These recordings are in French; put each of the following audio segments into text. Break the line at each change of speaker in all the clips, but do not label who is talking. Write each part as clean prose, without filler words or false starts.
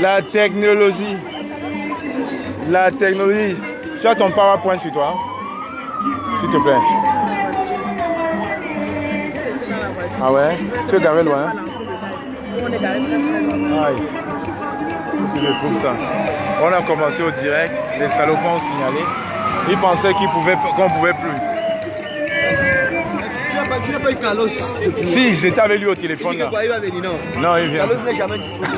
La technologie. La technologie. Tu as ton PowerPoint sur toi? S'il te plaît. Ah ouais? Tu es garé loin?
On est garé très loin.
Aïe. Je trouve ça. On a commencé au direct. Les salopes ont signalé. Ils pensaient qu'on pouvait plus.
Tu n'as pas eu Carlos?
Si, j'étais avec lui au téléphone. Là.
Il va venir, non?
Non, il vient.
Carlos n'est jamais disponible.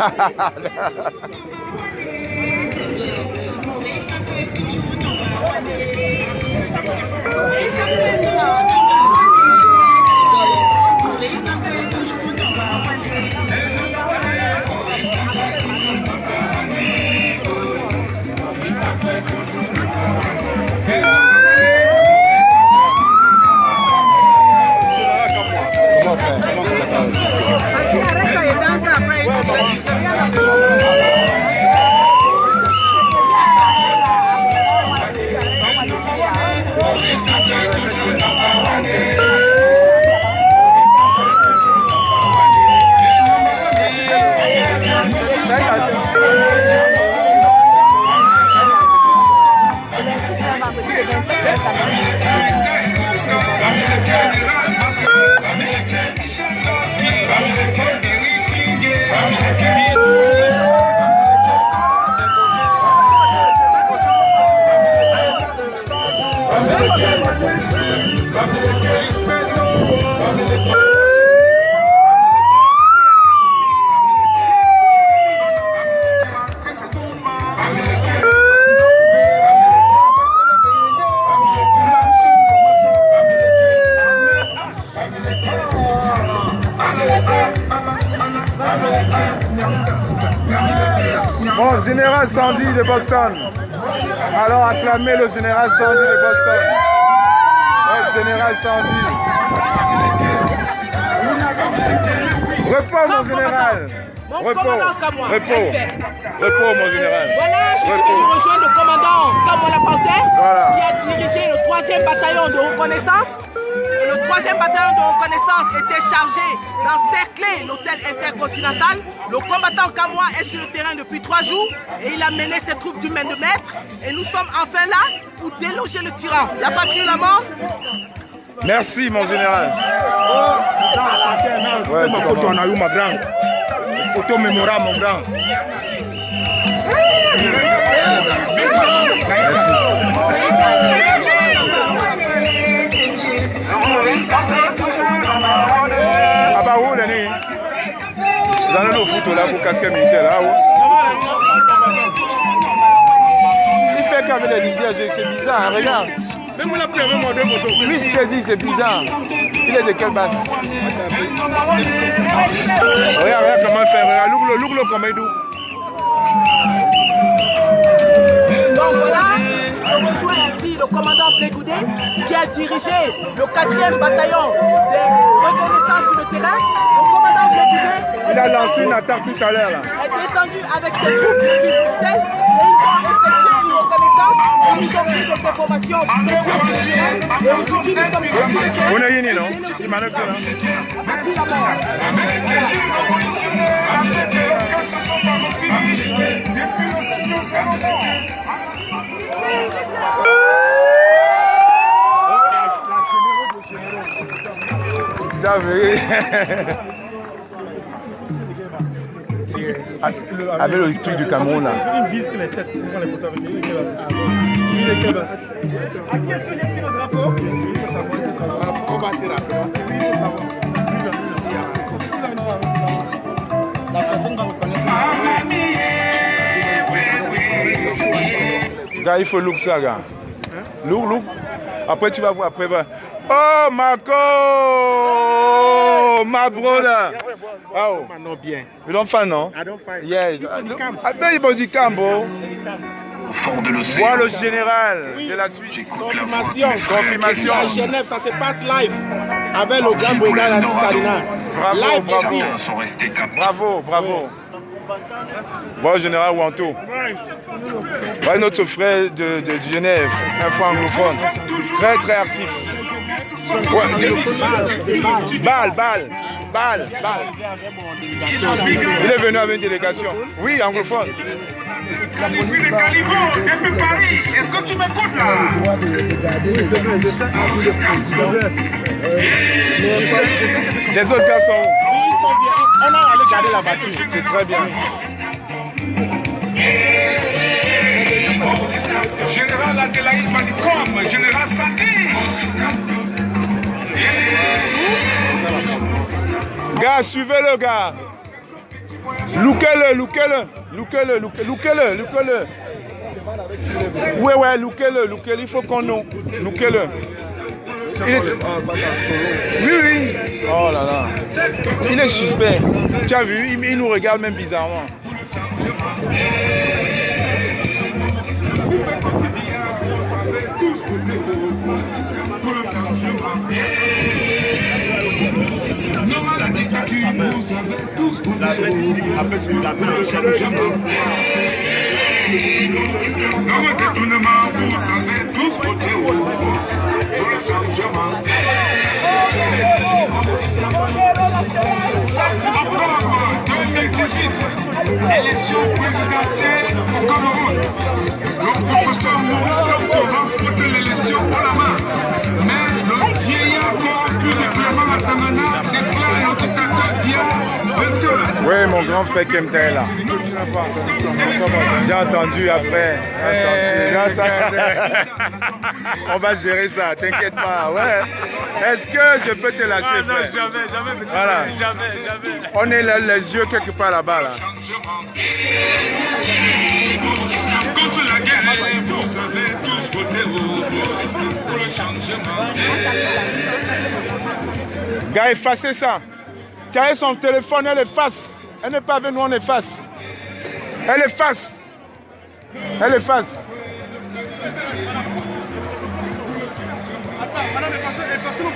Bon, général Sandy de Boston. Alors acclamez le général Sandy de Boston. Le général Sandy. Repos mon général. Repos mon général.
Voilà, je suis venu rejoindre le commandant Kamola Panthère, qui a dirigé le 3e bataillon de reconnaissance. Et le 3e bataillon de reconnaissance était chargé d'encercler l'hôtel intercontinental. Le combattant Kamoa est sur le terrain depuis 3 jours et il a mené ses troupes du main de maître. Et nous sommes enfin là pour déloger le tyran. La patrie ou la mort?
Merci mon général.
Ouais, ma photo en a eu ma grande. Photo mémorable mon grand.
Merci. Ah bah où la nuit? Dans le foot là pour casquer militaire là où? Il fait qu'avec les leaders, c'est bizarre, hein, regarde.
Même on a pris avec moi 2 photos.
Lui ce qu'il dit c'est bizarre. Il est de quelle base? Regarde comment il fait, regarde, look comme il dit.
Donc voilà, je rejoins ici le commandant Blégoudé qui a dirigé le 4e bataillon de reconnaissance sur le terrain. Le commandant Blégoudé
Il a lancé une attaque tout à l'heure là.
est descendu avec ses troupes depuis Bruxelles et ils ont effectué une reconnaissance. Ils ont pris cette information sur le terrain et aujourd'hui nous sommes sur le terrain.
On a gagné non? Il m'a noté là. J'avais avec le truc du Cameroun là.
Il vise que les têtes pour prendre les photos avec lui. Il est quelle base? À qui est-ce que j'ai pris le drapeau? Il faut savoir. On va se rappeler. Il faut savoir. La personne va reconnaître.
Gars, il faut look ça, gars. Look. Après, tu vas voir. Après, va. Oh, Marco! My brother! Oh,
Non, bien.
you don't find, no?
I don't find.
Yes. I bet you body cam, bro.
Au fort de l'océan.
Moi, le général de la Suisse.
J'écoute la voix de mes frères.
Confirmation.
À Genève, ça se passe live. Avec le grand brigade à Salina.
Bravo,
Live
bravo.
ici.
Certains sont restés captifs.
Bravo. Bon, général Wanto. Ouais, notre frère de Genève, un franc anglophone. Très actif. Balle. Il est venu avec une délégation. Oui, anglophone.
Depuis le Caliban, depuis Paris. Est-ce que tu m'écoutes là?
Les autres gars sont où?
On a allé garder la voiture.
C'est très bien.
Général Adelaïde Manicom, Général Sadi.
Gars, suivez-le, gars. Lookez-le. Ouais, lookez-le. Il faut qu'on nous. Lookez-le. Oui. Oh là là. Il est suspect. Tu as vu, il nous regarde même bizarrement.
Après ce la le changement. Dans le détournement, vous savez tous voter pour le changement. Octobre 2018, élection présidentielle au Cameroun. Le professeur Maurice Kamto remporte l'élection à la main. Mais le vieillard corrompu de Clément Matamana déclare le dictateur Dia vainqueur.
Oui, mon grand frère Kemta est là. J'ai entendu après. On va gérer ça, t'inquiète pas. Ouais. Est-ce que je peux te lâcher, frère?
Jamais.
Voilà.
Jamais.
On est là, les yeux quelque part là-bas. Là.
Contre la guerre, vous avez tous voté pour le changement.
Gars, effacez ça. Tu as son téléphone, elle efface. Elle n'est pas avec nous, on efface. Elle efface.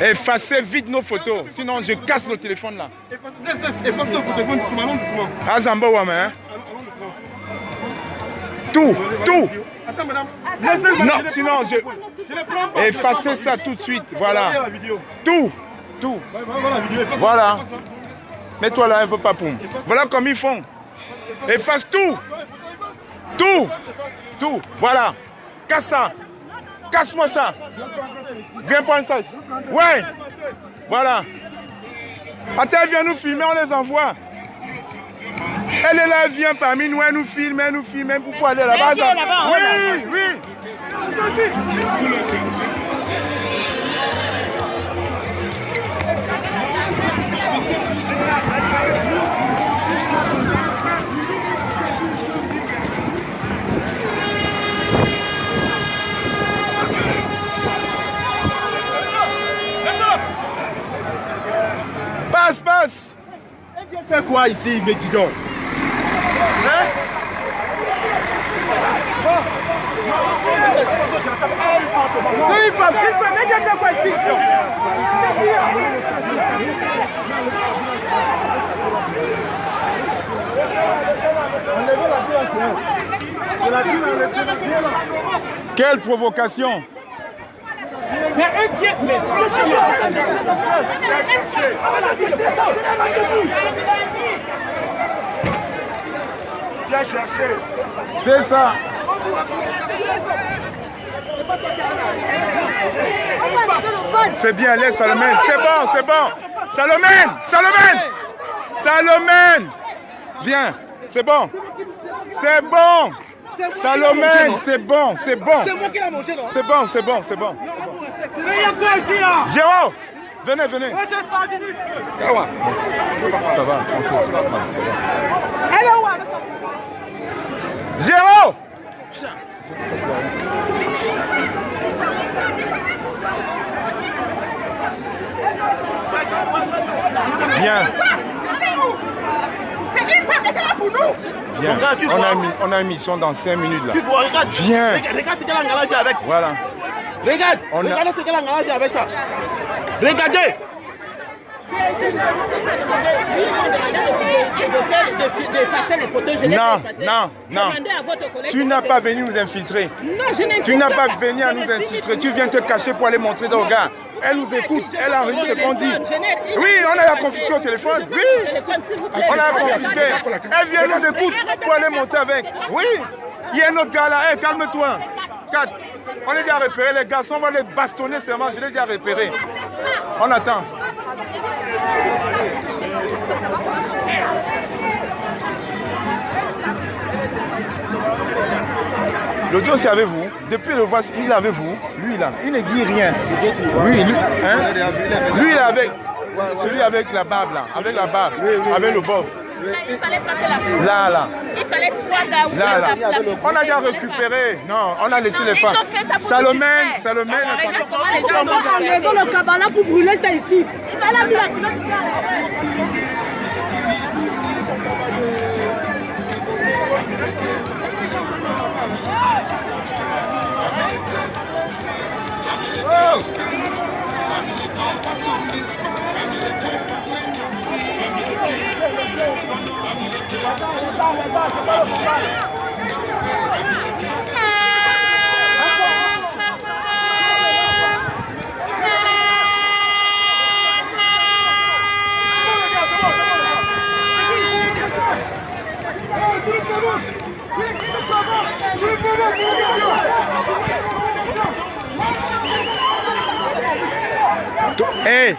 Effacez vite nos photos, sinon je casse le téléphone là.
Efface ton téléphone, doucement.
Azamba Wame, hein? Tout.
Attends, madame.
Non, sinon je... Effacez ça tout de suite, voilà. Tout. Voilà. Mets-toi là un peu, papoum. Voilà comme ils font. Efface tout. Voilà. Casse ça. Casse-moi ça. Viens prendre ça. Ouais. Voilà. Attends, viens nous filmer, on les envoie. Elle est là, elle vient parmi nous, elle nous filme. Pourquoi elle est là-bas? Oui. Passe.
Elle vient faire quoi ici, mais dis donc? Hein? Une femme, elle vient faire quoi ici?
Quelle provocation! C'est ça. C'est bien, laisse Salomène. C'est bon. Salomène. Viens. C'est bon. Salomène, c'est bon.
C'est moi qui l'ai monté, non?
C'est bon. Géraud, venez. Kawa. Ça va, tranquille. Ça va. Géraud. Viens.
C'est une femme, elle est là pour nous.
Viens. On a une mission dans 5 minutes là.
Tu vois, regarde.
Viens.
Regarde ce qu'elle a engagé avec.
Voilà.
Regardez ce qu'elle a engagé avec ça. Regardez.
Non. Tu n'as pas venu nous infiltrer. Tu n'as pas venu à nous infiltrer. Tu viens te cacher pour aller montrer aux gars. Elle nous écoute, elle enregistre ce qu'on dit. Oui, on a confisqué au téléphone. Oui, on a confisqué. Elle vient nous écoute pour aller monter avec. Oui, il y a un autre gars là. Hey, calme-toi. On les a repérés, les garçons, on va les bastonner seulement. Je les ai repérés. On attend. L'autre jour, c'est avec vous. Depuis le voici, il est avec vous. Lui, là, il ne dit rien. Lui, hein? Lui, il est avec. Celui avec la barbe, là. Avec la barbe. Avec le bof.
Il fallait frapper la
Là.
Il fallait 3 gars.
Là. On a déjà récupéré. Non, on a laissé les femmes. Salomène.
Enlevons le cabana pour brûler ça ici. Il fallait avoir la culotte.
Hey,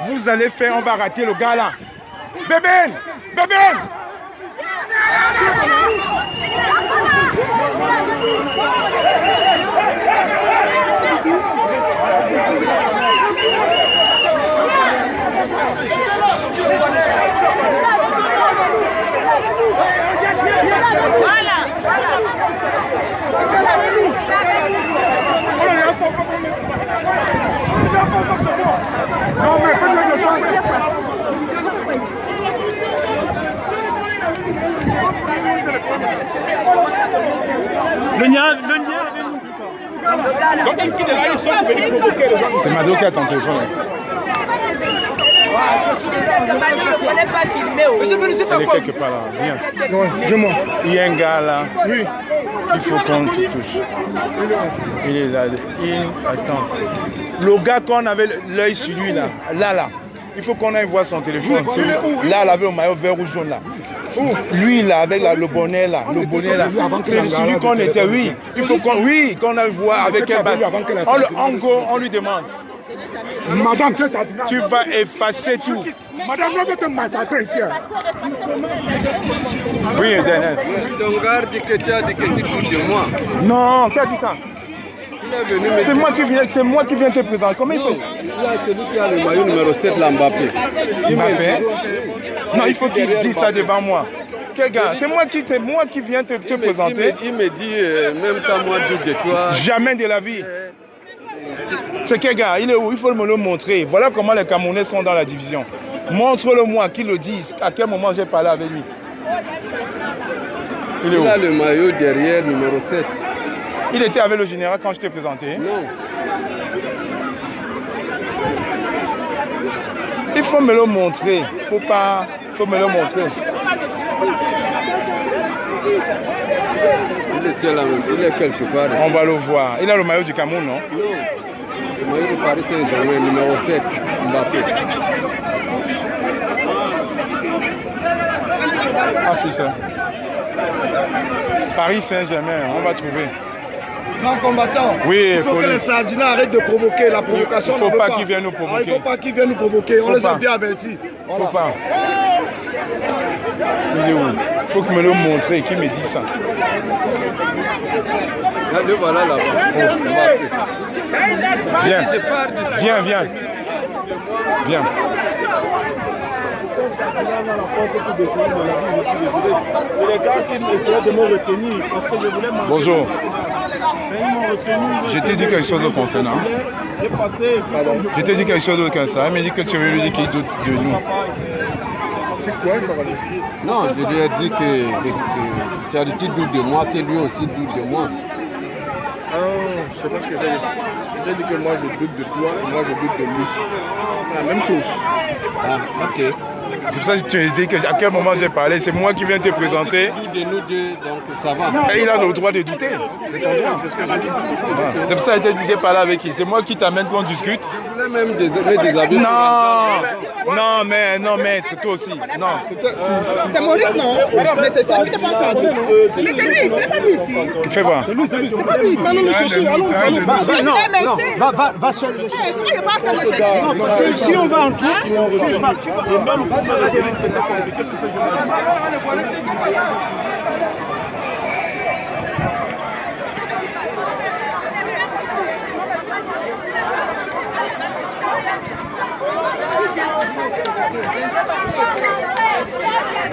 vous allez faire, on va rater le gars là. Bébé. C'est Mado qui a ton téléphone. Elle est quelque part là. Viens.
Dis-moi.
Il y a un gars là. Oui. Il faut qu'on te touche. Il est là. Attends. Le gars qu'on avait l'œil sur lui là. Là. Il faut qu'on aille voir son téléphone. Là, il avait le maillot vert ou jaune là. Lui là, avec le bonnet là. Le bonnet là. C'est celui qu'on était, oui. Il faut qu'on aille voir avec un bas. On lui demande.
Madame,
tu vas effacer tout.
Madame, on va te massacrer ici.
Oui, Daniel.
Ton garde dit que tu as dit que tu doutes de moi.
Non, qui a dit ça? C'est moi qui viens te présenter. Comment il peut?
Là, c'est lui qui a le maillot numéro 7, là, Mbappé.
Non, il faut qu'il dise ça devant moi. Quel gars? C'est moi qui viens te présenter.
Il me dit, même quand moi doute de toi.
Jamais de la vie. C'est quel gars? Il est où? Il faut me le montrer. Voilà comment les Camerounais sont dans la division. Montre-le-moi, qu'il le dise. À quel moment j'ai parlé avec lui?
Il a le maillot derrière, numéro 7.
Il était avec le général quand je t'ai présenté?
Non.
Il faut me le montrer. Faut me le montrer.
Il était là même. Il est quelque part.
On va le voir. Il a le maillot du Cameroun, non?
Non. Le maillot du Paris Saint-Germain, numéro 7, Mbappé.
Ah, fils. Paris Saint-Germain, on va trouver.
Grand combattant,
oui,
il faut que les Sardinats arrêtent de provoquer la provocation.
Il ne faut pas qu'ils viennent nous provoquer.
Il ne faut pas qu'ils viennent nous provoquer, on les a bien avertis.
Il ne faut pas. Il est où? Il faut qu'il me le montre et qu'il me dise ça.
Là, le voilà là-bas.
Viens. Bonjour. Je t'ai dit quelque chose de concernant. Je t'ai dit quelque chose de concernant. Il m'a dit que tu veux lui dire qu'il doute de nous.
Non, je lui ai dit que tu as dit qu'il doute de moi, que lui aussi doute de moi.
je sais pas ce que j'ai dit. J'ai dit que moi je doute de toi et moi je doute de lui. La même chose.
Ah, ok.
C'est pour ça que tu as dit qu'à quel moment j'ai parlé. C'est moi qui viens te présenter.
Si tu doutes de nous deux, donc ça va.
Et il a le droit de douter. C'est son droit.
C'est ce que j'ai dit.
C'est pour ça que j'ai parlé avec lui. C'est moi qui t'amène qu'on discute.
Je voulais même déshabiller.
Non, maître, toi aussi. Non.
C'est Maurice, non? Mais c'est ça, mais c'est pas ça. Mais c'est lui, c'est pas lui ici.
Fais voir.
C'est pas lui ici. Non, non, chercher, allons. Va seul le chercher. Comment il va faire le chercher? Non, parce que si on va en tout,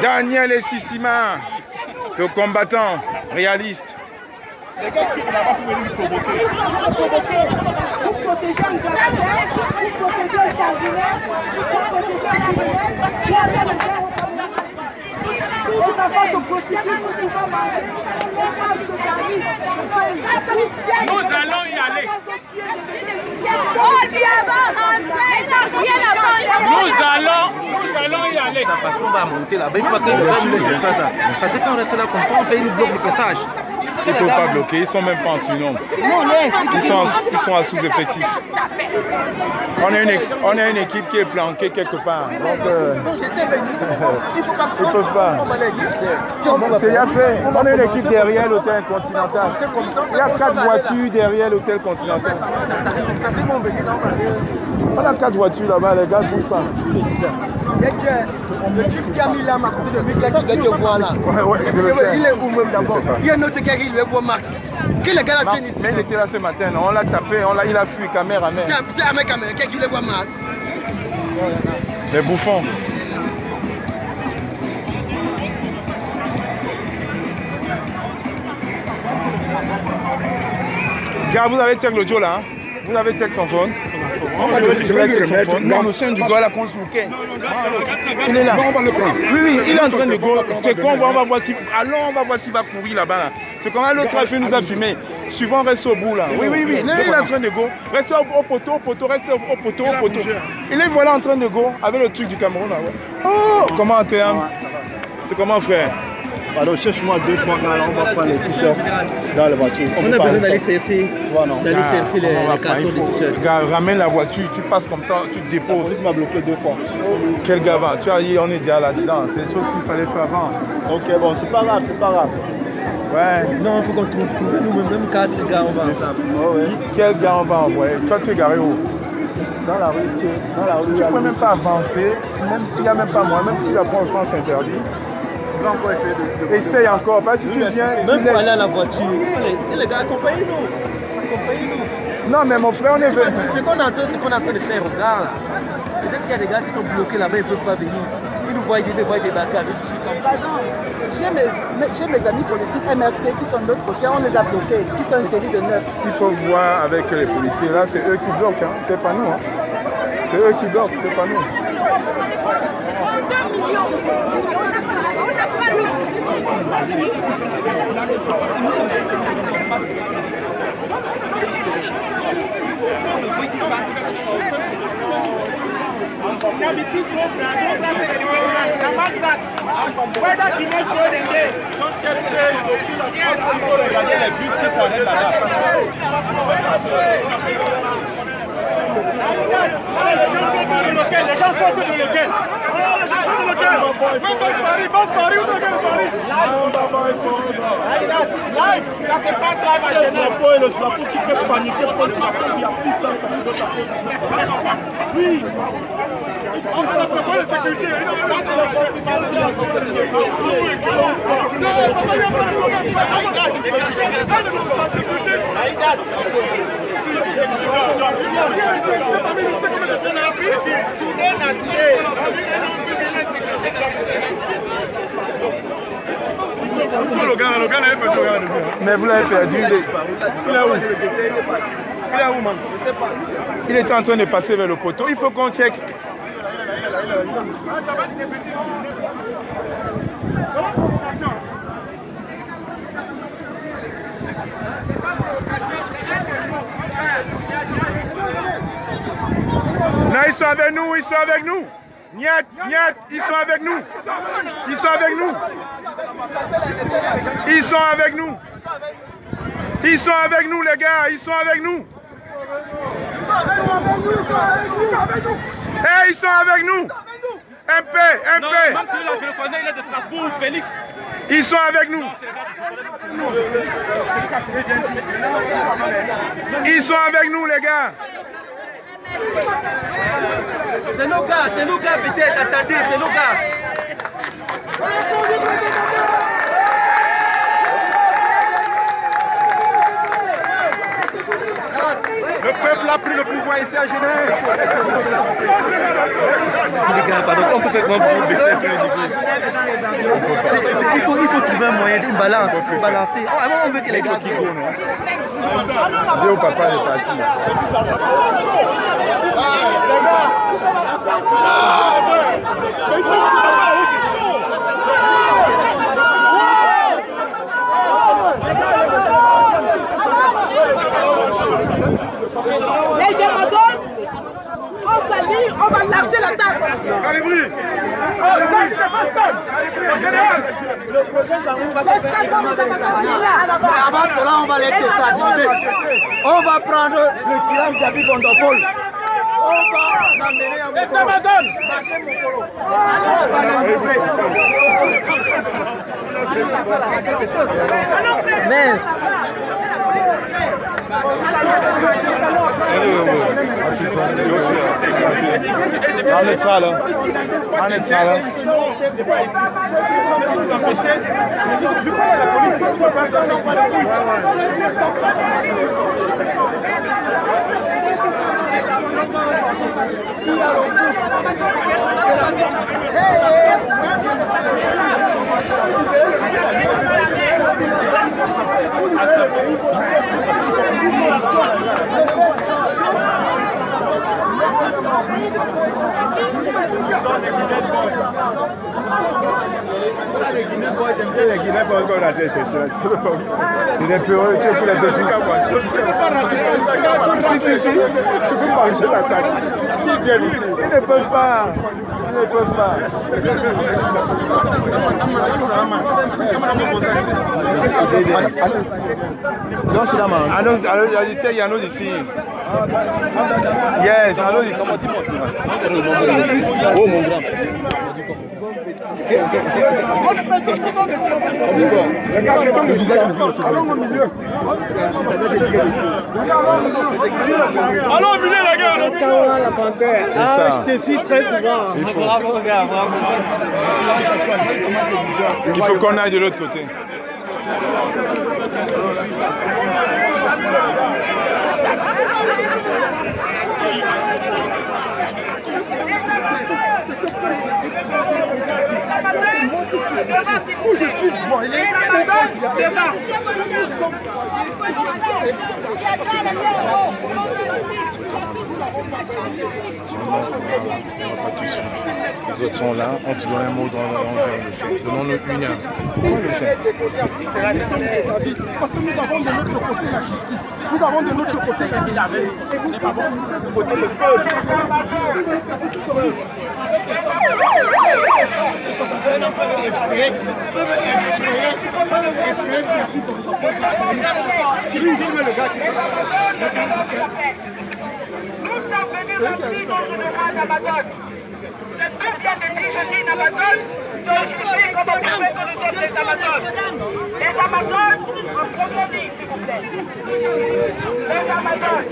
Daniel Sissima, le combattant réaliste.
Les gars qui ne vont pas pouvoir nous provoquer.
Pour protéger un gardien, pour protéger un cardinal, pour protéger un criminel, parce qu'il y a rien de bien.
Nous allons y aller. Nous allons y aller.
Sa patron va monter là-bas. Il faut pas qu'il le fasse ça. Parce que quand on reste là comme ça, on fait une bloc de passage.
Ils ne peuvent pas bloquer, ils ne sont même pas en surnombre. Ils sont à sous-effectif. On a une équipe qui est planquée quelque part. Donc, ils ne peuvent pas. C'est bien fait. On a une équipe derrière l'hôtel Continental. Il y a 4 voitures derrière l'hôtel Continental. On a 4 voitures là-bas, les gars ne bougent pas.
Le type qui a mis là ma copine de lui, qui te voit là. Il est où même d'abord? Il y a un autre qui arrive, il voit Max. Qui est le gars là tient ici?
Mais il était là ce matin, on l'a tapé, il a fui caméra à main.
C'est un mec à main, qui voulait voir Max?
Les bouffons. Gars, vous avez check l'audio là, hein? Vous avez check son phone? Je vais lui remettre. Non, monsieur Ndugo, la consulquée. Il est là.
Non, on va le prendre.
Oui, il est en train de go. On va voir si. Allons, on va voir s'il va courir là-bas. C'est comme l'autre a fait, nous a filmé. Suivant, reste au bout là. Oui. Il est en train de go. Restez au poteau, restez au poteau. Il est voilà en train de go avec le truc du Cameroun là. Oh, comment t'es? C'est comment frère?
Alors cherche-moi 2-3 ans, on va prendre les t-shirts dans la voiture.
On a besoin d'aller chercher. D'aller chercher les cartons de t-shirts.
Ramène la voiture, tu passes comme ça, tu te déposes.
La police m'a bloqué 2 fois.
Quel gavin, tu as dit, on est déjà là-dedans. C'est des choses qu'il fallait faire avant.
Ok, bon, c'est pas grave.
Ouais.
Non, il faut qu'on trouve nous même 4 gars, on va ensemble.
Quel gars on va envoyer? Toi, tu es garé où?
Dans la rue.
Tu ne peux même pas avancer, même s'il n'y a même pas moi, même si la prend au sens interdit.
On va encore essayer de...
Essaye encore, parce que si tu viens...
Même pour aller à la voiture, c'est les gars, accompagnez-nous.
Non, mais mon frère, on est venu.
Ce qu'on est en train de faire, regarde là. Peut-être qu'il y a des gars qui sont bloqués là-bas, ils ne peuvent pas venir. Ils nous voient débarquer avec des trucs comme ça.
J'ai mes amis politiques MRC qui sont de l'autre côté, on les a bloqués, qui sont une série de 9.
Il faut voir avec les policiers. Là, c'est eux qui bloquent, hein. C'est pas nous. Hein. C'est eux qui bloquent, c'est pas nous.
Les gens sont dans le local. Live, ça se passe live à Genève. Le drapeau qui fait paniquer, le drapeau qui a plus de oui. On a la sécurité. Ça, c'est la
Mais vous l'avez perdu. Il est où? Man? Il était en train de passer vers le poteau. Il faut qu'on check.
C'est pas provocation.
Non, ils sont avec nous, ils sont avec nous. Niet, niet, ils sont avec nous. Ils sont avec nous. Ils sont avec nous. Ils sont avec nous, les gars, ils sont avec nous. Eh, ils sont avec nous. MP, MP.
Non, même celui-là, je le connais, il est de Strasbourg, Félix.
Ils sont avec nous. Ils sont avec nous, les gars.
C'est nos gars peut-être, attendez, c'est nos gars.
Le peuple a pris le pouvoir ici à Genève.
Pardon, on peut faire comment pour baisser un peu le niveau. Il faut trouver un moyen d'une balance, pour balancer. On veut que les gars qui courent.
Dis au papa est parti.
Les Amazones, on s'allie, on va lancer l'attaque.
Calibri.
Le prochain Cameroun va se faire avant cela, on va les déstabiliser. On va prendre le tyran Gabi Gondopole. On va l'amener à Mokolo. Marcher Mokolo.
C'est des peureux, tu es pour les deux. Si, je peux manger la sac. Ils viennent ici. Ils ne peuvent pas. Ils ne peuvent pas. Annonce, il y a un autre ici. Yes, un autre ici.
Oh mon grand.
Allons au milieu, les gars.
La panthère. Ah, je te suis très souvent. Bravo, gars, bravo.
Il faut qu'on aille de l'autre côté.
Où je suis, moi, il est
Les autres sont là, on se donne un mot dans le fait. Donnons-nous une heure. Comment le faire?
Parce que nous avons de notre côté la justice. Nous avons de notre côté la vérité. Ce n'est pas bon de notre côté le peuple.
Nous sommes venus remplir notre demande Amazon. Le peuple vient de dire, je dis une Amazon, donc je dis comment vous faites que nous sommes les Amazones. Les Amazones, en premier, s'il vous plaît. Les Amazones.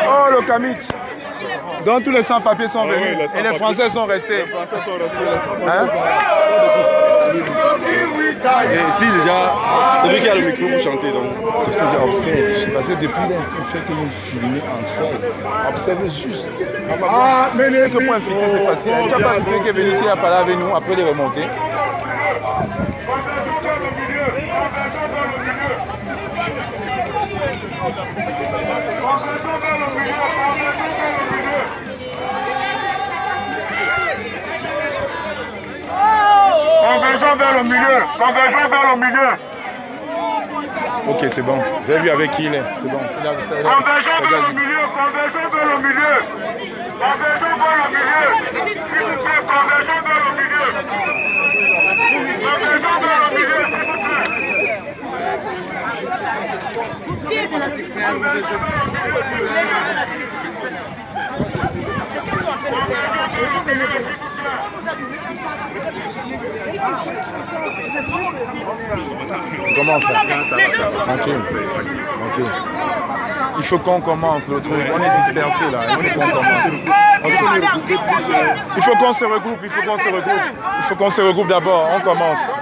Oh, le Kamit. Donc tous les sans-papiers sont venus et les Français sont restés. Hein?
Et ici déjà, c'est lui qui a le micro pour chanter.
C'est pour ça que j'observe. Parce que depuis là, il fait que nous filmer entre eux. Observez juste. Ah, mais les que pour infiltrer, c'est facile. Tu n'as pas celui qui est venu ici à parler avec nous après les remonter.
milieu. Convergeons vers le milieu.
Ok, c'est bon. J'ai vu avec qui il est. C'est bon.
Convergeons vers le milieu. Convergeons vers le milieu. Convergeons vers le milieu. S'il vous plaît, convergeons vers le milieu. Convergeons vers le milieu, s'il vous plaît.
C'est comment faire? Tranquille. Tranquille. Il faut qu'on commence le truc. On est dispersé là. Il faut qu'on commence. Il faut qu'on se regroupe. Il faut qu'on se regroupe. Il faut qu'on se regroupe d'abord. On commence.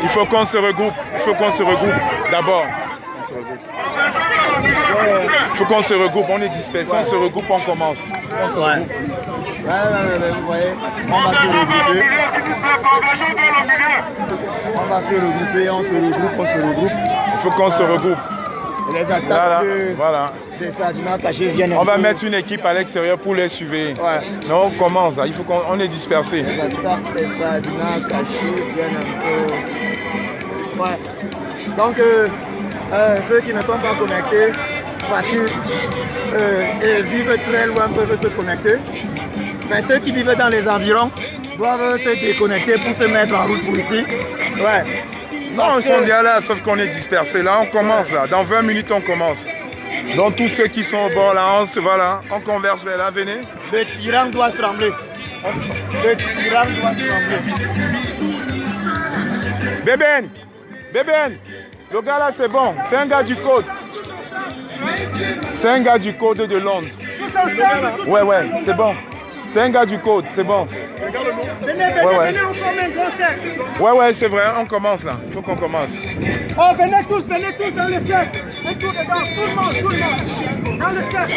Il faut qu'on se regroupe. Il faut qu'on se regroupe d'abord. Il faut qu'on se regroupe. On est dispersé. On se regroupe. On commence. On se regroupe.
Vous voyez, on va se regrouper. On va se regrouper, on se regroupe.
Il faut qu'on se regroupe.
Les attaques des sardinats cachés viennent.
On va mettre une équipe à l'extérieur pour les suivre. Non, on commence là. Il faut qu'on est dispersé.
Les attaques des sardinats cachés viennent un peu. Donc, ceux qui ne sont pas connectés, parce qu'ils vivent très loin, peuvent se connecter. Mais ceux qui vivent dans les environs doivent se déconnecter pour se mettre en route pour ici.
Non, ils sont déjà là, sauf qu'on est dispersés. Là, on commence là. Dans 20 minutes, on commence. Donc tous ceux qui sont au bord là, on converge vers là, venez.
Le tyran doit trembler. Le tyran doit trembler.
Bébène, le gars là c'est bon. C'est un gars du code. C'est un gars du code de Londres. Ouais, c'est bon. C'est un gars du code, c'est bon.
Venez, on forme un grand cercle.
Ouais, c'est vrai, on commence là. Il faut qu'on commence.
Oh, venez tous dans le cercle. Un tour dedans, tout le monde. Dans le cercle.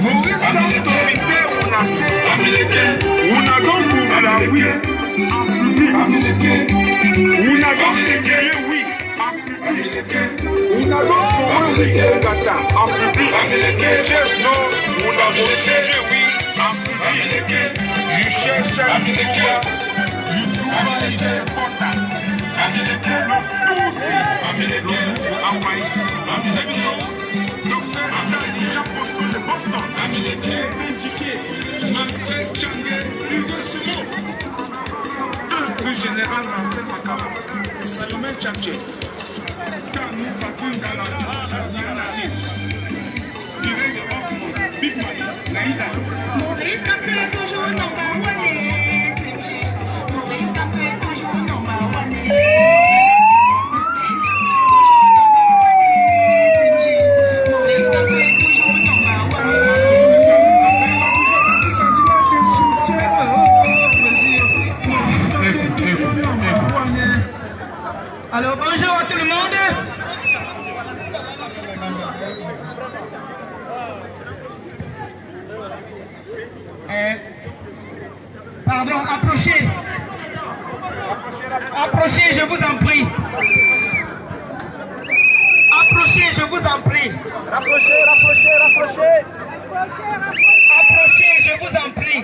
Maurice d'autorité on a donc Malawi en public. On a donc oui on a donc Gata en public. On a donc cherché oui en public. Du cherche à le général Marcel Makaba, Salomé Tchatché, Kami Batum Galala, Big Money, Naïda. Maurice Café toujours number one. Maurice Café toujours number one. Maurice Café toujours number one.
Alors bonjour à tout le monde. Pardon, approchez. Approchez, je vous en prie. Approchez, je vous en prie.
Rapprochez.
Approchez, je vous en prie.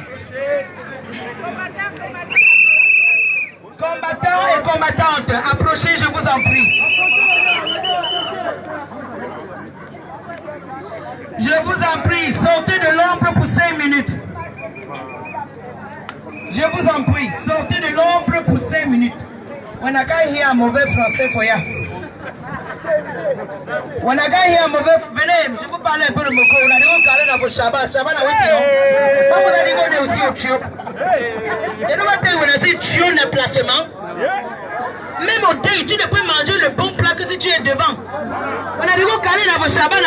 Combattants et combattantes, approchez, je vous en prie. Je vous en prie, sortez de l'ombre pour 5 minutes. Je vous en prie, sortez de l'ombre pour 5 minutes. On a qu'à y un mauvais français, Foya. On a qu'à y un mauvais. Venez, je vous parle un peu de mon corps. On a dit qu'on parlait dans vos Shabbat. Shabbat, on a dit non. Pas vous avez dit qu'on est aussi au tuyau. Et nous, on a dit tuyau de placement. Même au deuil, tu ne peux manger le bon plat que si tu es devant. On a dit qu'on parlait dans vos Shabbat.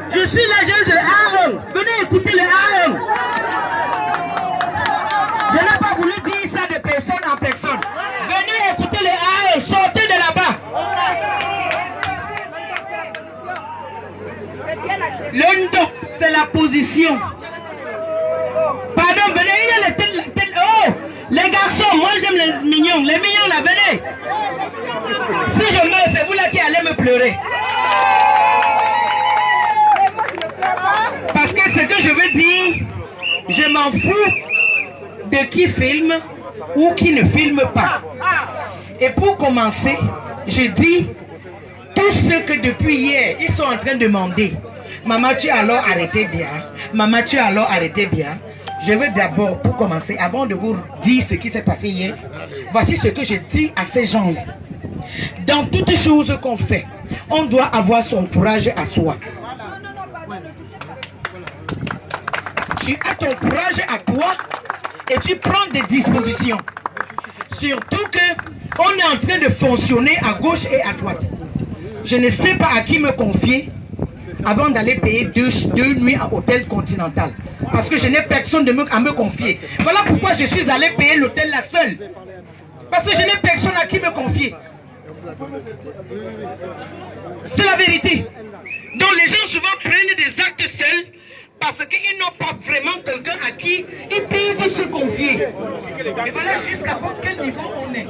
Je suis l'agent de Aaron. Venez écouter le Aaron. Je n'ai pas voulu dire ça de personne en personne. Venez écouter les Aaron. Sortez de là-bas. Le ndo, c'est la position. Pardon, venez, il y a le tel. Oh, Les garçons, moi j'aime les mignons. Les mignons là, venez. Si je meurs, c'est vous là qui allez me pleurer. Parce que ce que je veux dire, je m'en fous de qui filme ou qui ne filme pas. Et pour commencer, je dis tout ce que depuis hier, ils sont en train de demander. Maman, tu as alors arrêté bien. Maman, tu as alors arrêté bien. Je veux d'abord, pour commencer, avant de vous dire ce qui s'est passé hier, voici ce que je dis à ces gens. Dans toutes choses qu'on fait, on doit avoir son courage à soi. Tu as ton courage à toi et tu prends des dispositions. Surtout que on est en train de fonctionner à gauche et à droite. Je ne sais pas à qui me confier avant d'aller payer deux nuits à Hôtel Continental. Parce que je n'ai personne à me confier. Voilà pourquoi je suis allé payer l'hôtel la seule. Parce que je n'ai personne à qui me confier. C'est la vérité. Donc les gens souvent prennent des actes seuls parce qu'ils n'ont pas vraiment quelqu'un à qui ils peuvent se confier. Et voilà jusqu'à quel niveau on est.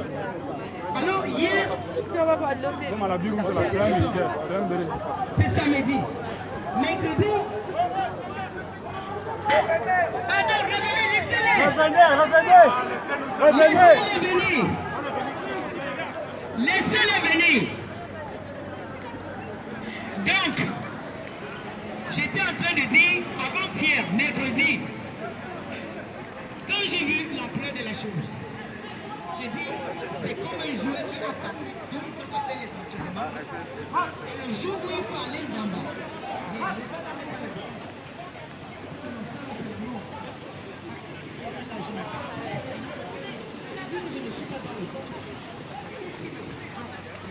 Alors hier, c'est samedi. Mercredi. Pardon, revenez, laissez-les. Revenez. Laissez-les venir. Laissez-les venir. Donc, j'étais en train de dire, avant-hier, mercredi, quand j'ai vu l'ampleur de la chose, j'ai dit, c'est comme un joueur qui a passé 2 ans à faire les entraînements. Et le jour où il faut aller là-bas,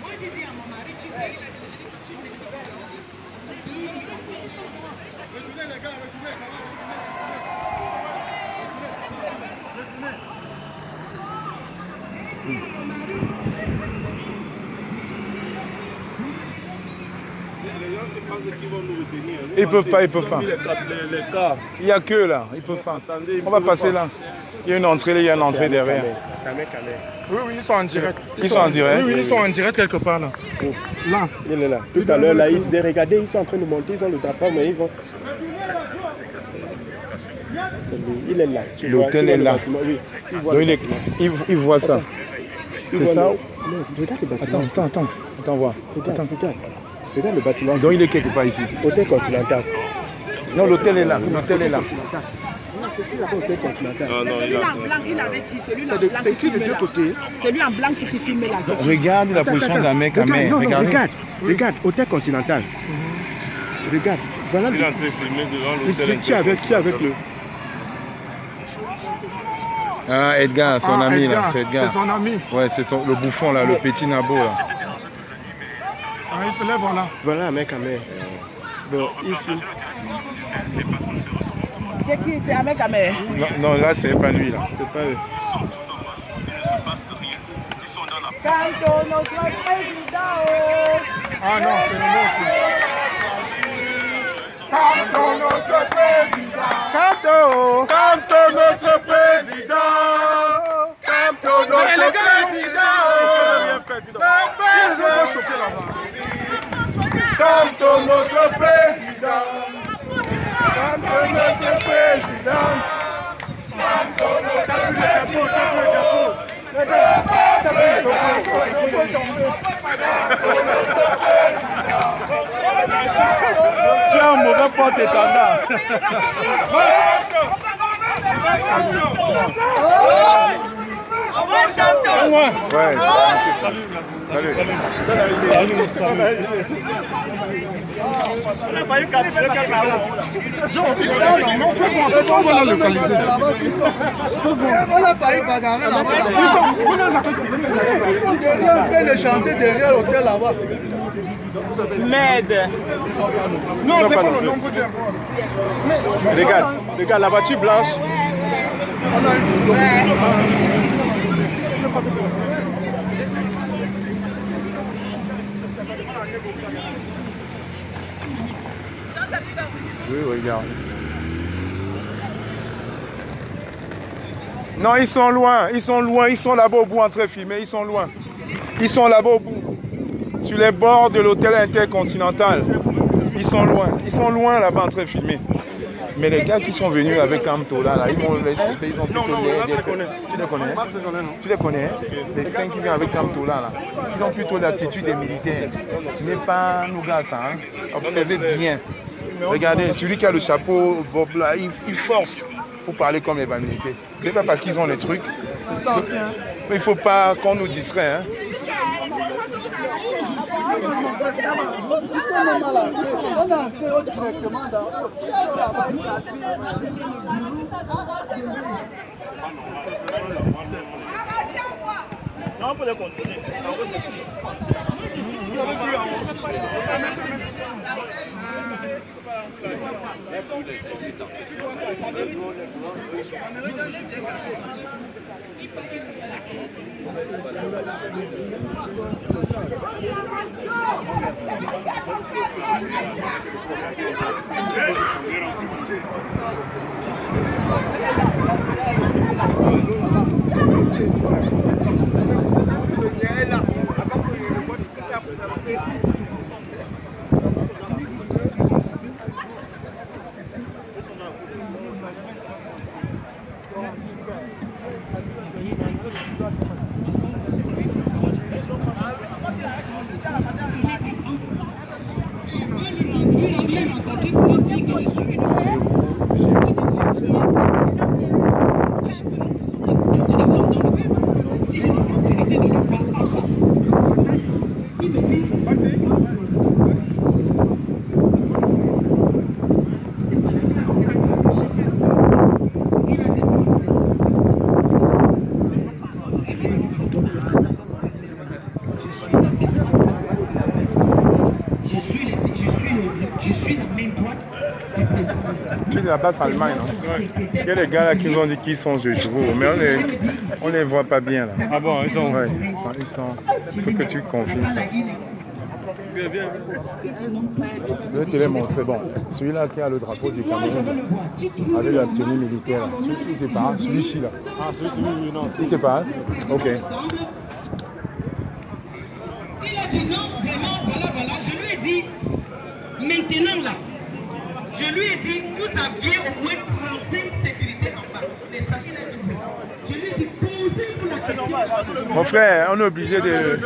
moi j'ai dit à mon mari, tu sais, il a dit, j'ai dit, quand tu me dis,
Ils peuvent pas. Il n'y a que là, ils peuvent pas. On va passer là. Il y a une entrée là, il y a une entrée derrière.
Oui, ils sont en direct.
Ils sont en direct.
Oui, ils sont en direct quelque part là. Là.
Il est là. Tout à l'heure, là, ils disaient, regardez, ils sont en train de monter, ils ont le drapeau, mais ils vont. Il est là.
L'hôtel est là. Donc il voit ça. C'est ça.
Regarde le bâtiment.
Attends, voir.
Regarde le bâtiment.
Donc il est quelque part ici.
Hôtel Continental.
Non, l'hôtel est là. L'hôtel est là.
C'est qui là-bas, Hôtel Continental?
Celui-là en blanc, il avait qui? Celui-là en blanc.
C'est qui de deux côtés?
Celui en blanc, c'est qui filme là.
Regarde la position de la mec à main.
Regarde, Hôtel Continental. Regarde, voilà.
Il est en train de filmer devant l'hôtel.
Qui avec le.
Ah, Edgar, son ami là. C'est Edgar.
C'est son ami.
Ouais, c'est le bouffon là, le petit nabo là.
Ah, il fait là, voilà.
Voilà un mec à main. Donc, il filme.
C'est qui? C'est un mec à main.
Non, là, c'est pas lui là.
C'est pas eux.
Canto notre président.
Ah non, c'est le nôtre. Canto notre président. Canto notre président. Canto notre président. Canto notre président. Canto notre président.
Tu as un mauvais porte-étendard. Ouais. Salut.
On a failli capturer quelqu'un. On va la localiser.
On a failli bagarrer là-bas. Ils sont en train de chanter derrière l'hôtel là-bas.
L'aide.
Non, c'est pas le nom.
Regarde la voiture blanche.
Oui, regarde. Non, ils sont loin, ils sont là-bas au bout en train de filmer, ils sont loin. Ils sont là-bas au bout, sur les bords de l'hôtel intercontinental. Ils sont loin là-bas en train de filmer. Mais les gars qui sont venus avec Amtola, là, ils vont les suspects, ils ont plutôt l'air d'être... Tu les connais? Tu les connais? Les 5 qui viennent avec Amtola, là, ils ont plutôt l'attitude des militaires. Ce n'est pas nous gars, ça. Hein? Observez bien. Regardez, celui qui a le chapeau, Bob, là, il force pour parler comme les militaires. C'est pas parce qu'ils ont les trucs. Il ne faut pas qu'on nous distrait. Hein?
Non, on peut les contrôler.
La base Allemagne, non? Il y a les gars là qui nous ont dit qu'ils sont de chevaux, mais on les voit pas bien là.
Ah bon, ils sont...
Ouais, ils sont... Il faut que tu confirmes ça. Je vais te les montrer. Bon, celui-là qui a le drapeau du Cameroun, avec la tenue militaire, il te parle, celui-ci là.
Ah, celui-ci, non.
Il te parle? Ok.
Il a dit non, vraiment, voilà, je lui ai dit, maintenant là, je lui ai dit, vous aviez au moins 35 sécurités en bas, n'est-ce pas? Il a dit oui. Je lui ai dit, posez-vous la question.
Mon frère, on est obligé de...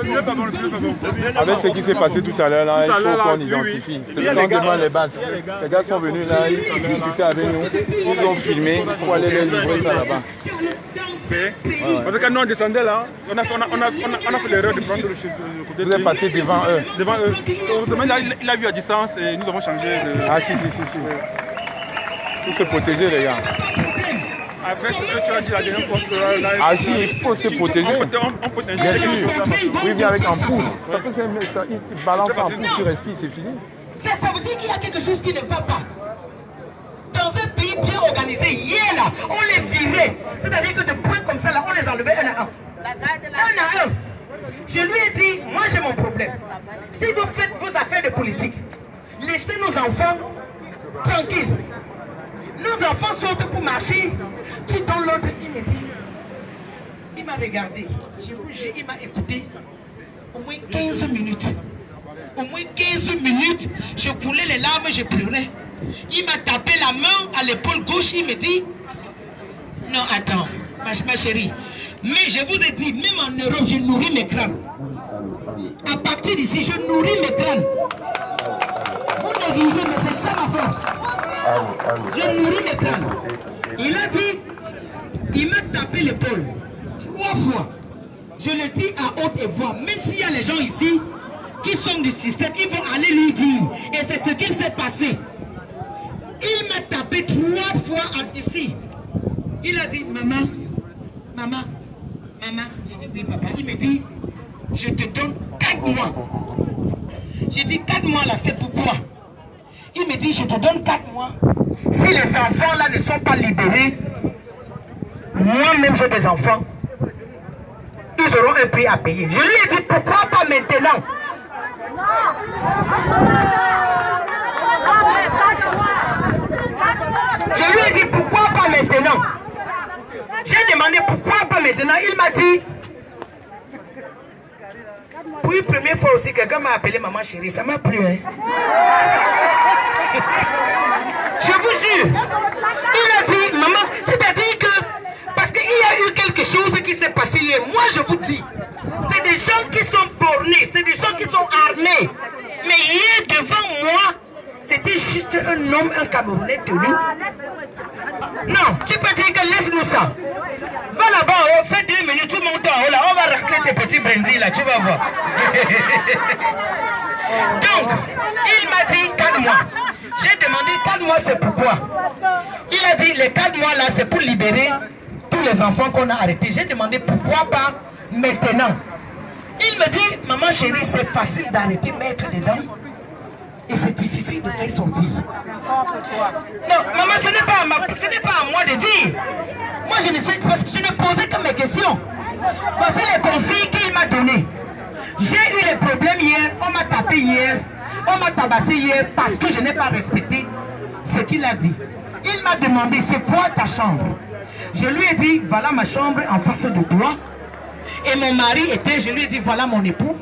Avec ce qui s'est passé tout à l'heure, là, il faut qu'on identifie. C'est le demande les bases. Les gars sont venus là, ils discutaient avec nous, ils ont filmé pour aller les livrer ça là-bas.
Parce que quand on descendait là, on a fait l'erreur de prendre le côté.
Vous êtes passé devant eux.
Devant eux. Il a vu à distance et nous avons changé de...
Ah si. Pour se protéger les gars.
Après ce que tu as dit la dernière fois,
ah si, il faut se protéger.
On peut
bien sûr. Oui, viens avec un pouce. Ça peut il balance un pouce, tu respires, c'est fini.
Ça veut dire qu'il y a quelque chose qui ne va pas. Dans un pays bien organisé, hier là, on les virait. C'est-à-dire que de points comme ça là, on les enlevait un à un. Un à un. Je lui ai dit, moi j'ai mon problème. Si vous faites vos affaires de politique, laissez nos enfants tranquilles. Nos enfants sortent pour marcher. Tu donnes l'ordre, il me dit. Il m'a regardé. Je vous jure, il m'a écouté. Au moins 15 minutes. Au moins 15 minutes, je coulais les larmes, je pleurais. Il m'a tapé la main à l'épaule gauche, il me dit, non, attends, ma chérie, mais je vous ai dit, même en Europe, je nourris mes crânes. À partir d'ici, je nourris mes crânes. Vous négligez, mais c'est ça ma force. Je nourris mes crânes. Il a dit, il m'a tapé l'épaule 3 fois. Je le dis à haute voix, même s'il y a les gens ici qui sont du système, ils vont aller lui dire. Et c'est ce qu'il s'est passé. Il m'a tapé 3 fois ici. Il a dit, maman. J'ai dit, oui, papa. Il me dit, je te donne 4 mois. J'ai dit, 4 mois là, c'est pourquoi? Il me dit, je te donne 4 mois. Si les enfants là ne sont pas libérés, moi-même j'ai des enfants, ils auront un prix à payer. Je lui ai dit, pourquoi pas maintenant? Je lui ai dit, pourquoi pas maintenant? J'ai demandé Maintenant, il m'a dit, pour une première fois aussi, quelqu'un m'a appelé maman chérie, ça m'a plu. Hein? Je vous jure, il a dit, maman, c'est-à-dire que, parce qu'il y a eu quelque chose qui s'est passé hier, moi je vous dis, c'est des gens qui sont bornés, c'est des gens qui sont armés. Mais hier devant moi, c'était juste un homme, un Camerounais tenu. Non, tu peux dire que laisse-nous ça. Va là-bas, oh, fais 2 minutes, tu montes en haut là, on va racler tes petits brindilles là, tu vas voir. Donc, il m'a dit 4 mois. J'ai demandé 4 mois, c'est pourquoi? Il a dit les 4 mois là, c'est pour libérer tous les enfants qu'on a arrêtés. J'ai demandé pourquoi pas maintenant. Il me dit, maman chérie, c'est facile d'arrêter, mettre dedans. Et c'est difficile de faire sortir. Non, maman, ce n'est pas à moi de dire. Moi, je ne sais, parce que je ne posais que mes questions. Voici les conseils qu'il m'a donnés. J'ai eu les problèmes hier, on m'a tapé hier, on m'a tabassé hier parce que je n'ai pas respecté ce qu'il a dit. Il m'a demandé, c'est quoi ta chambre? Je lui ai dit, voilà ma chambre en face de toi. Et mon mari était, je lui ai dit, voilà mon époux.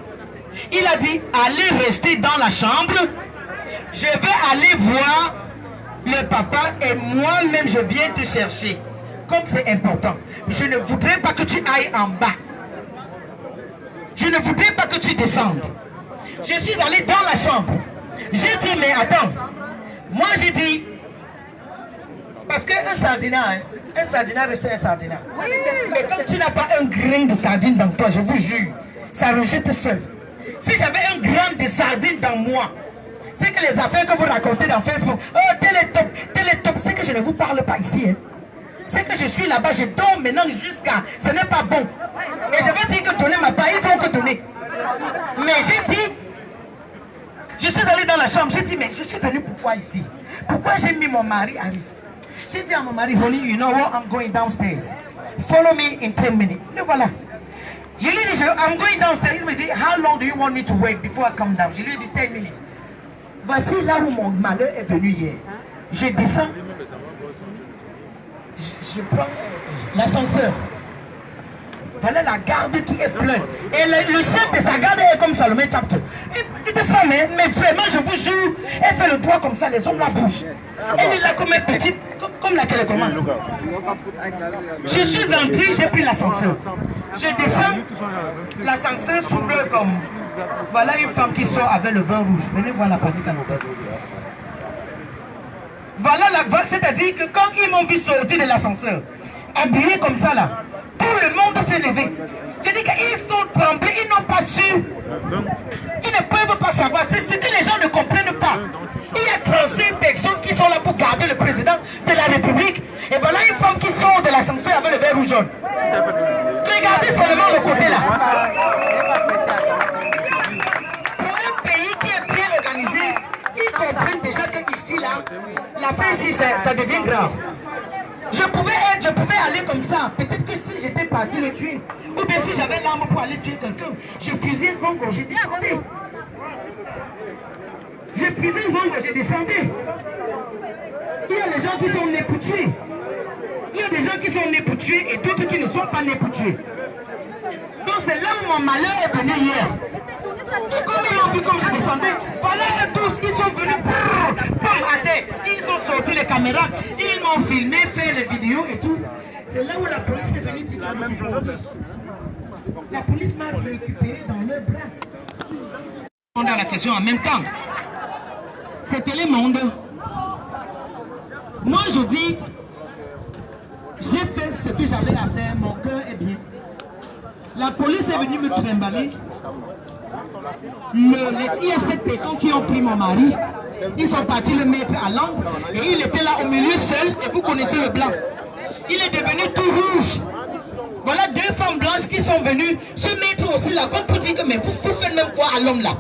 Il a dit, allez rester dans la chambre. Je vais aller voir le papa et moi-même je viens te chercher. Comme c'est important. Je ne voudrais pas que tu ailles en bas. Je ne voudrais pas que tu descendes. Je suis allé dans la chambre. J'ai dit, mais attends. Moi j'ai dit, parce qu'un sardinat, hein, un sardinat reste un sardinat. Mais quand tu n'as pas un grain de sardine dans toi, je vous jure, ça rejette seul. Si j'avais un grain de sardine dans moi, c'est que les affaires que vous racontez dans Facebook, oh tel est top, c'est que je ne vous parle pas ici. Hein. C'est que je suis là-bas, je dors maintenant jusqu'à, ce n'est pas bon. Et je vais dire que donner ma part, ils vont te donner. Mais j'ai dit, je suis allé dans la chambre, j'ai dit, mais je suis venu pourquoi ici? Pourquoi j'ai mis mon mari à risque? J'ai dit à mon mari, honey, you know what, I'm going downstairs. Follow me in 10 minutes. Et voilà. Je lui ai dit, I'm going downstairs. Il me dit, how long do you want me to wait before I come down? Je lui ai dit, 10 minutes. Voici là où mon malheur est venu hier. Je descends. Je prends l'ascenseur. Voilà la garde qui est pleine. Et le chef de sa garde est comme Salomé Chapter. Une petite femme, hein, mais vraiment, je vous jure, elle fait le doigt comme ça, les hommes la bougent. Elle est là comme un petit, comme la télécommande. Je suis entré, j'ai pris l'ascenseur. Je descends, l'ascenseur s'ouvre comme... Voilà une femme qui sort avec le vin rouge. Venez voir la panique à l'hôtel. Voilà la vague, c'est-à-dire que quand ils m'ont vu sortir de l'ascenseur, habillés comme ça là, tout le monde s'est levé. Je dis qu'ils sont tremblés, ils n'ont pas su. Ils ne peuvent pas savoir. C'est ce que les gens ne comprennent pas. Il y a 35 personnes qui sont là pour garder le président de la République. Et voilà une femme qui sort de l'ascenseur avec le verre rouge jaune. Regardez seulement le côté là. Pour un pays qui est bien organisé, ils comprennent déjà qu'ici là, la fin ici, ça devient grave. Je pouvais aller comme ça. Peut-être que si j'étais parti le tuer, ou bien si j'avais l'arme pour aller tuer quelqu'un, je fusais le bongo, je descendais. Je fusais le bongo, je descendais. Il y a des gens qui sont nés pour tuer. Il y a des gens qui sont nés pour tuer et d'autres qui ne sont pas nés pour tuer. Donc c'est là où mon malheur est venu hier. Et comme ils m'ont vu comme je descendais, voilà eux tous, ils sont venus, bam, à terre. Ils ont sorti les caméras, ils m'ont filmé, fait les vidéos et tout. C'est là où la police est venue dire. La police m'a récupéré dans leurs bras. On a la question en même temps. C'était le monde. Moi je dis, j'ai fait ce que j'avais à faire, mon cœur est bien. La police est venue me trimballer. Il y a 7 personnes qui ont pris mon mari. Ils sont partis le mettre à l'angle et il était là au milieu seul. Et vous connaissez le blanc. Il est devenu tout rouge. Voilà 2 femmes blanches qui sont venues se mettre aussi la côte pour dire que mais vous faites même quoi à l'homme là.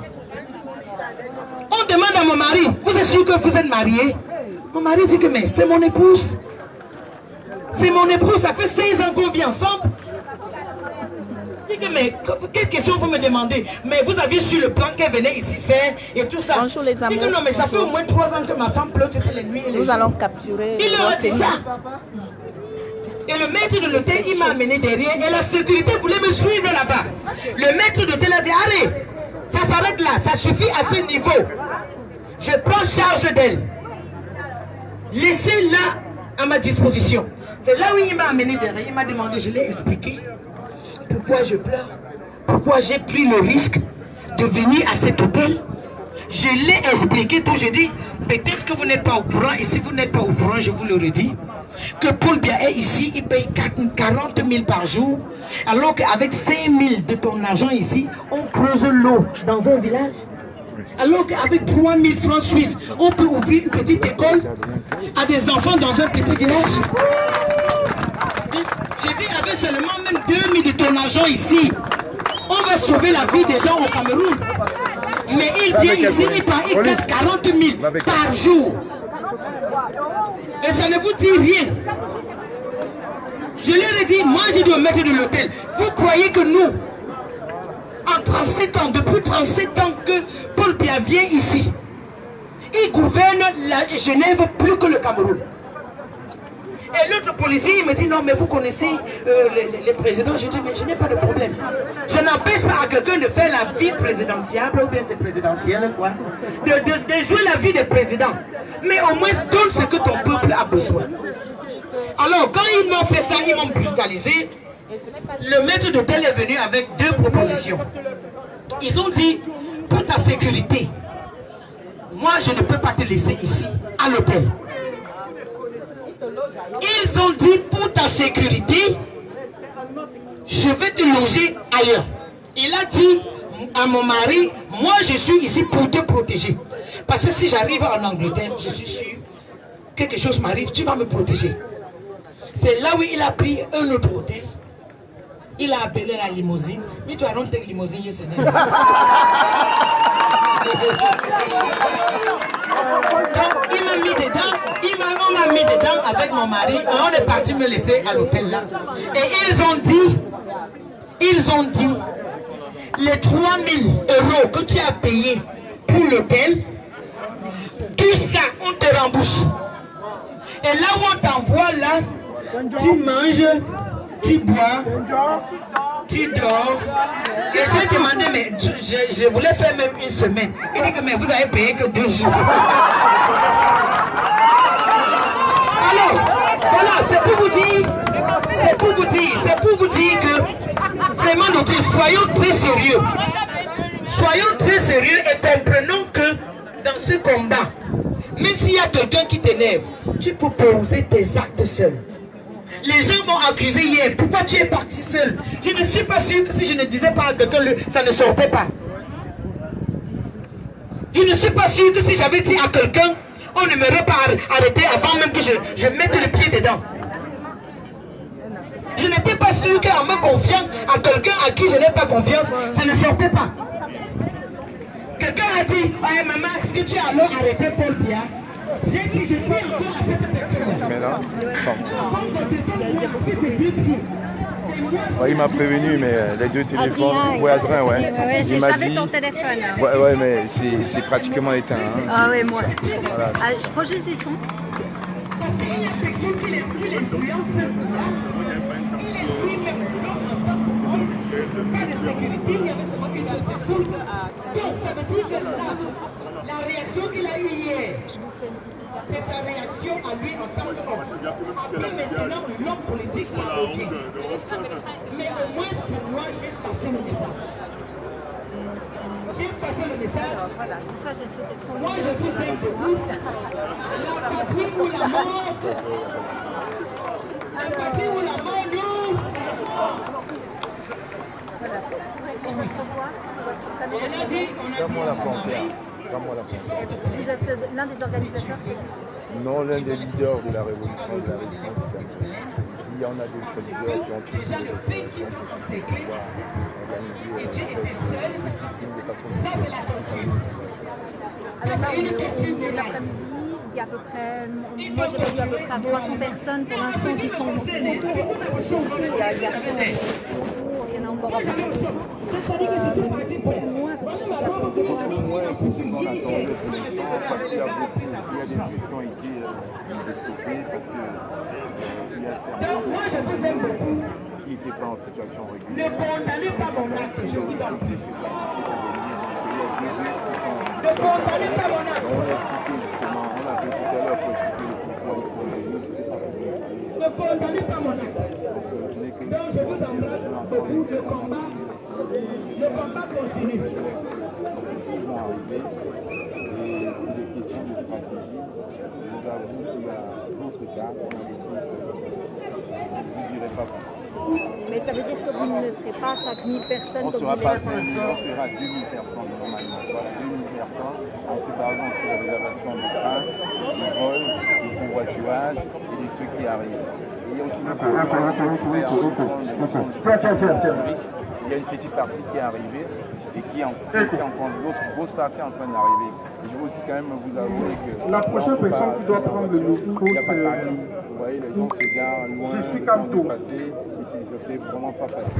On demande à mon mari, vous êtes sûr que vous êtes marié? Mon mari dit que mais c'est mon épouse. C'est mon épouse, ça fait 16 ans qu'on vit ensemble. Mais quelle question vous me demandez? Mais vous aviez su le plan qu'elle venait ici faire et tout ça.
Bonjour les amis.
Non, mais ça fait au moins 3 ans que ma femme pleure toutes les nuits et les jours.
Nous allons capturer.
Il leur a dit ça. Et le maître de l'hôtel, il m'a amené derrière et la sécurité voulait me suivre là-bas. Le maître de l'hôtel a dit, allez, ça s'arrête là, ça suffit à ce niveau. Je prends charge d'elle. Laissez-la à ma disposition. C'est là où il m'a amené derrière, il m'a demandé, je l'ai expliqué pourquoi je pleure, pourquoi j'ai pris le risque de venir à cet hôtel. Je l'ai expliqué tout, j'ai dit, peut-être que vous n'êtes pas au courant, et si vous n'êtes pas au courant, je vous le redis, que Paul Biya est ici, il paye 40 000 par jour, alors qu'avec 5 000 de ton argent ici, on creuse l'eau dans un village. Alors qu'avec 3 000 francs suisses, on peut ouvrir une petite école à des enfants dans un petit village. J'ai dit, avec seulement même 2 000 de ton argent ici, on va sauver la vie des gens au Cameroun. Mais il vient ici, il paye 40 000 par jour. Et ça ne vous dit rien. Je leur ai dit, moi j'ai dit au maître de l'hôtel, vous croyez que nous, en 37 ans, depuis 37 ans que Paul Biya vient ici, il gouverne la Genève plus que le Cameroun. Et l'autre policier, il me dit, non mais vous connaissez les présidents. Je dis, mais je n'ai pas de problème. Je n'empêche pas à quelqu'un de faire la vie présidentielle, ou bien c'est présidentiel, quoi, de jouer la vie des présidents. Mais au moins, donne ce que ton peuple a besoin. Alors, quand ils m'ont fait ça, ils m'ont brutalisé. Le maître d'hôtel est venu avec 2 propositions. Ils ont dit, pour ta sécurité, moi je ne peux pas te laisser ici, à l'hôtel. Ils ont dit, pour ta sécurité, je vais te loger ailleurs. Il a dit à mon mari, moi je suis ici pour te protéger. Parce que si j'arrive en Angleterre, je suis sûr, quelque chose m'arrive, tu vas me protéger. C'est là où il a pris un autre hôtel. Il a appelé la limousine. Mais tu as rentré la limousine, yes, donc il m'a mis dedans, on m'a mis dedans avec mon mari. Et on est parti me laisser à l'hôtel là. Et ils ont dit, les 3 000 € que tu as payé pour l'hôtel, tout ça, on te rembourse. Et là où on t'envoie là, tu manges, tu bois, tu dors. Et j'ai demandé, mais je voulais faire même une semaine. Il dit que mais vous avez payé que 2 jours. Alors, voilà, c'est pour vous dire que vraiment nous soyons très sérieux. Soyons très sérieux et comprenons que dans ce combat, même s'il y a quelqu'un qui t'énerve, tu peux poser tes actes seul. Les gens m'ont accusé hier, pourquoi tu es parti seul? Je ne suis pas sûr que si je ne disais pas à quelqu'un, ça ne sortait pas. Je ne suis pas sûr que si j'avais dit à quelqu'un, on ne m'aurait pas arrêté avant même que je mette le pied dedans. Je n'étais pas sûr qu'en me confiant à quelqu'un à qui je n'ai pas confiance, ça ne sortait pas. Quelqu'un a dit, hey, maman, est-ce que tu as alors arrêté Paul Biya? J'ai dit, je dis encore à cette personne.
Ouais, il m'a prévenu, mais les 2 téléphones. Oui, Adrien, ouais. Il m'a dit.
Ton téléphone.
Ouais, mais c'est pratiquement éteint. Hein.
Ah oui, moi.
Voilà,
je prends juste du son.
Parce qu'il y a une personne qui l'influence là. Il est lui-même pas de sécurité, il y avait seulement une seule personne. Donc ça veut dire que la réaction qu'il a eue hier, c'est sa réaction à lui en tant qu'homme. Après maintenant, l'homme politique, ça revient. Mais au moins pour moi, j'ai passé le message. J'ai passé le message. Moi, je suis un debout. La patrie ou la mort. La patrie ou la mort, nous. On a dit
Vous êtes l'un des organisateurs?
Non, l'un des leaders de la révolution de la résistance du Cameroun. Ici, il y en a d'autres leaders qui ont pris
déjà le fait qu'il peut consacrer à cette. Et tu étais seul. Ça, c'est la torture. Ça, c'est une torture morale.
il y a à peu près, moi j'ai vu à peu près à 300 personnes pour l'instant qui sont autour. Il y en a encore un peu plus. Moins, parce que
moins que ce qu'on attendait pour l'instant, parce qu'il y a des trucs qui ont été stoppés, parce qu'il y a certains qui n'étaient pas en situation régulière.
Ne condamnez pas mon acte, je vous en prie. Ne condamnez pas mon acte.
On a expliqué justement, on a fait tout à l'heure pour expliquer pourquoi ils sont venus, c'était pas possible.
Ne condamnez pas mon acte. Donc je vous embrasse beaucoup, le combat continue.
Ils vont arriver et pour des questions de stratégie, nous avons qu'il y a d'autres cas qu'on a laissé. Je ne dirai pas plus.
Mais ça veut dire que vous ne serez pas 5000 personnes
on
comme
sera
vous
pas
l'avez
5000, on sera 2000 personnes normalement. Voilà, 2000 personnes en se basant sur la réservation de trains, de vols, de covoiturage et de ceux qui arrivent. Il y a aussi il y a une petite partie qui est arrivée et qui est encore l'autre grosse partie en train d'arriver. Je veux aussi quand même vous avouer que...
La prochaine personne qui doit prendre le micro, c'est...
Vous voyez, les gens se garent loin,
je suis Kanto.
passer, et c'est vraiment pas facile.